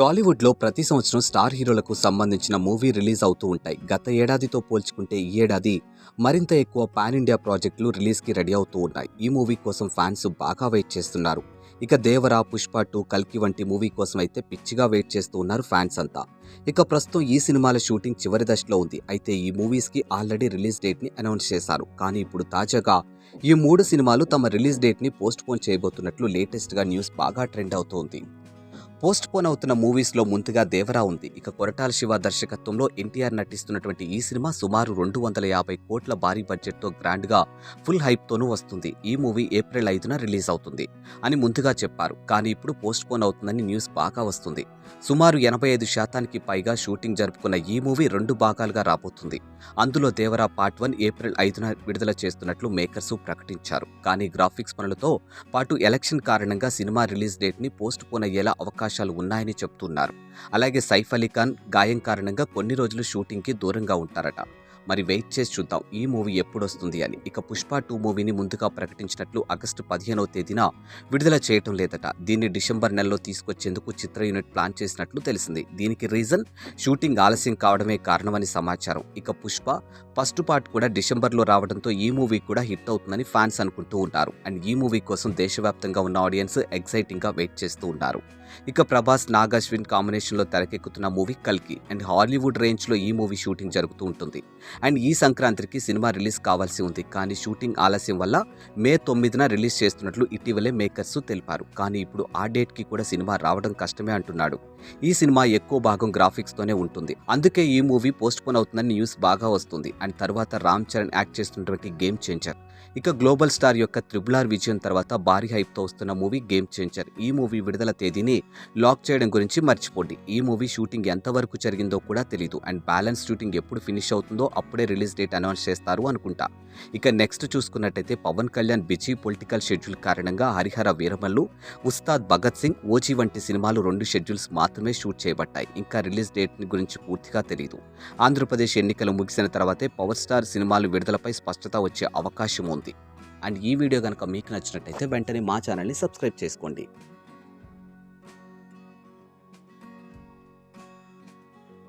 టాలీవుడ్లో ప్రతి సంవత్సరం స్టార్ హీరోలకు సంబంధించిన మూవీ రిలీజ్ అవుతూ ఉంటాయి. గత ఏడాదితో పోల్చుకుంటే ఈ ఏడాది మరింత ఎక్కువ పాన్ ఇండియా ప్రాజెక్టులు రిలీజ్కి రెడీ అవుతూ ఉన్నాయి. ఈ మూవీ కోసం ఫ్యాన్స్ బాగా వెయిట్ చేస్తున్నారు. ఇక దేవరా, పుష్ప 2, కల్కి వంటి మూవీ కోసం అయితే పిచ్చిగా వెయిట్ చేస్తూ ఉన్నారు ఫ్యాన్స్ అంతా. ఇక ప్రస్తుతం ఈ సినిమాల షూటింగ్ చివరి దశలో ఉంది. అయితే ఈ మూవీస్కి ఆల్రెడీ రిలీజ్ డేట్ని అనౌన్స్ చేశారు. కానీ ఇప్పుడు తాజాగా ఈ 3 సినిమాలు తమ రిలీజ్ డేట్ని పోస్ట్ పోన్ చేయబోతున్నట్లు లేటెస్ట్గా న్యూస్ బాగా ట్రెండ్ అవుతోంది. పోస్ట్ పోన్ అవుతున్న మూవీస్లో ముందుగా దేవరా ఉంది. ఇక కొరటాల శివ దర్శకత్వంలో ఎన్టీఆర్ నటిస్తున్నటువంటి ఈ సినిమా సుమారు 250 కోట్ల భారీ బడ్జెట్తో గ్రాండ్గా ఫుల్ హైప్తోనూ వస్తుంది. ఈ మూవీ ఏప్రిల్ 5న రిలీజ్ అవుతుంది అని ముందుగా చెప్పారు. కానీ ఇప్పుడు పోస్ట్ పోన్ అవుతుందని న్యూస్ బాగా వస్తుంది. సుమారు 85% పైగా షూటింగ్ జరుపుకున్న ఈ మూవీ 2 భాగాలుగా రాబోతుంది. అందులో దేవరా పార్ట్ 1 ఏప్రిల్ 5న విడుదల చేస్తున్నట్లు మేకర్స్ ప్రకటించారు. కానీ గ్రాఫిక్స్ పనులతో పాటు ఎలక్షన్ కారణంగా సినిమా రిలీజ్ డేట్ని పోస్ట్ పోన్ అయ్యేలా అవకాశాలు ఉన్నాయని చెప్తున్నారు. అలాగే సైఫ్ అలీ ఖాన్ గాయం కారణంగా కొన్ని రోజులు షూటింగ్కి దూరంగా ఉంటారట. మరి వెయిట్ చేసి చూద్దాం ఈ మూవీ ఎప్పుడు వస్తుంది అని. ఇక పుష్ప 2 మూవీని ముందుగా ప్రకటించినట్లు ఆగస్టు 15వ తేదీన విడుదల చేయటం లేదట. దీన్ని డిసెంబర్ నెలలో తీసుకొచ్చేందుకు చిత్ర యూనిట్ ప్లాన్ చేసినట్లు తెలిసింది. దీనికి రీజన్ షూటింగ్ ఆలస్యం కావడమే కారణమని సమాచారం. ఇక పుష్ప ఫస్ట్ పార్ట్ కూడా డిసెంబర్లో రావడంతో ఈ మూవీ కూడా హిట్ అవుతుందని ఫ్యాన్స్ అనుకుంటూ ఉన్నారు. అండ్ ఈ మూవీ కోసం దేశవ్యాప్తంగా ఉన్న ఆడియన్స్ ఎక్సైటింగ్గా వెయిట్ చేస్తూ ఉన్నారు. ఇక ప్రభాస్, నాగ్ అశ్విన్ కాంబినేషన్లో తెరకెక్కుతున్న మూవీ కల్కి. అండ్ హాలీవుడ్ రేంజ్లో ఈ మూవీ షూటింగ్ జరుగుతూ ఉంటుంది. అండ్ ఈ సంక్రాంతికి సినిమా రిలీజ్ కావాల్సి ఉంది. కానీ షూటింగ్ ఆలస్యం వల్ల మే 9న రిలీజ్ చేస్తున్నట్లు ఇటీవలే మేకర్స్ తెలిపారు. కానీ ఇప్పుడు ఆ డేట్కి కూడా సినిమా రావడం కష్టమే అంటున్నాడు. ఈ సినిమా ఎక్కువ భాగం గ్రాఫిక్స్తోనే ఉంటుంది. అందుకే ఈ మూవీ పోస్ట్ పోన్ అవుతుందని న్యూస్ బాగా వస్తుంది. అండ్ తర్వాత రామ్ చరణ్ యాక్ట్ చేస్తున్నటువంటి గేమ్ చేంజర్. ఇక గ్లోబల్ స్టార్ యొక్క RRR విజయం తర్వాత భారీ హైప్తో వస్తున్న మూవీ గేమ్ చేంజర్. ఈ మూవీ విడుదల తేదీని లాక్ చేయడం గురించి మర్చిపోండి. ఈ మూవీ షూటింగ్ ఎంతవరకు జరిగిందో కూడా తెలీదు. అండ్ బ్యాలెన్స్ షూటింగ్ ఎప్పుడు ఫినిష్ అవుతుందో అప్పుడే రిలీజ్ డేట్ అనౌన్స్ చేస్తారు అనుకుంటా. ఇక నెక్స్ట్ చూసుకున్నట్టయితే Pawan Kalyan busy political schedule కారణంగా హరిహర వీరమల్లు, ఉస్తాద్ భగత్ సింగ్, ఓజీ వంటి సినిమాలు 2 షెడ్యూల్స్ మాత్రమే షూట్ చేయబడ్డాయి. ఇంకా రిలీజ్ డేట్ గురించి పూర్తిగా తెలియదు. ఆంధ్రప్రదేశ్ ఎన్నికలు ముగిసిన తర్వాతే పవర్ స్టార్ సినిమాలు విడుదలపై స్పష్టత వచ్చే అవకాశం ఉంది. అండ్ ఈ వీడియో కనుక మీకు నచ్చినట్టయితే వెంటనే మా ఛానల్ని సబ్స్క్రైబ్ చేసుకోండి.